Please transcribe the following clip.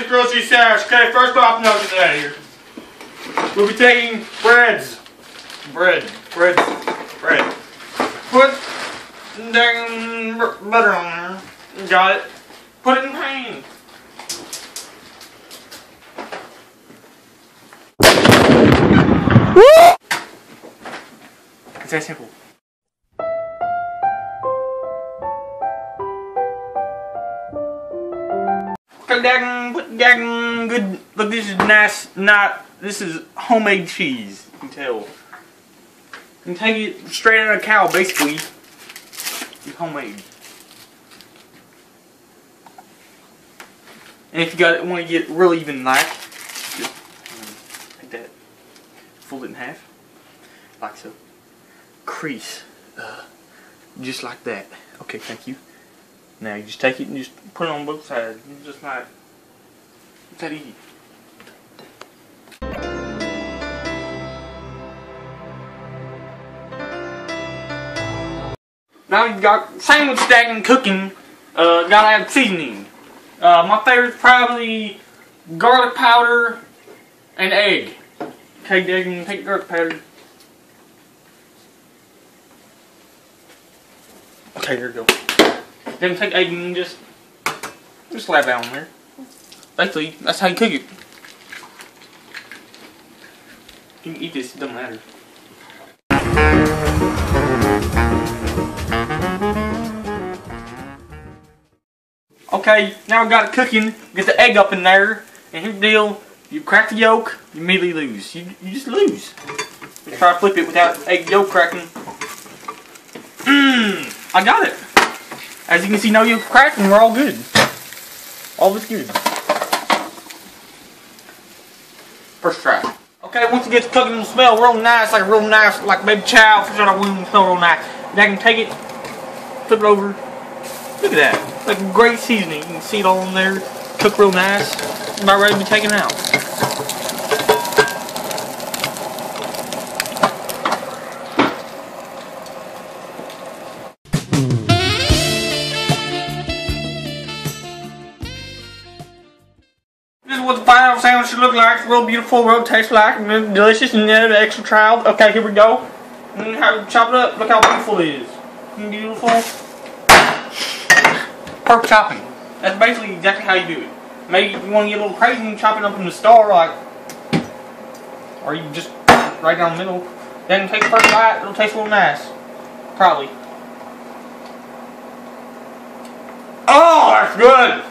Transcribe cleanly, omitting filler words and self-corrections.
to grilled cheese sandwich. Okay, first off, no, get out of here. We'll be taking breads. Bread. Put dang butter on there. Got it. Put it in pan. It's that simple. Put good. Look, this is nice. This is homemade cheese. You can tell. You can take it straight out of a cow, basically. It's homemade. And if you want to get really even like, just take that, fold it in half, like so. Crease, just like that. Okay, thank you. Now you just take it and just put it on both sides. It's just like, it's that easy. Now you got sandwich stacking, cooking. Gotta have seasoning. My favorite is probably garlic powder and egg. Okay, take garlic powder. Okay, here we go. Then take egg and just slap it on there. Basically, that's how you cook it. You can eat this, it doesn't matter. Okay, now we got it cooking. Get the egg up in there. And here's the deal. You crack the yolk, you immediately lose. You just lose. You try to flip it without egg yolk cracking. I got it. As you can see, no yolk cracking. We're all good. All is good. First try. Okay, once it gets cooking, it'll smell real nice, like baby chow. Fish out of womb, smell real nice. Then I can take it, flip it over. Look at that. Like great seasoning. You can see it all in there. Cook real nice. About ready to be taken out. This is what the final sandwich should look like. It's real beautiful, real taste like, and delicious, and then the extra child. Okay, here we go. And chop it up. Look how beautiful it is. Beautiful. Perfect chopping. That's basically exactly how you do it. Maybe you want to get a little crazy and chop it up in the star, like, or you just right down the middle. Then take the first bite. It'll taste a little nice. Probably. Oh, that's good.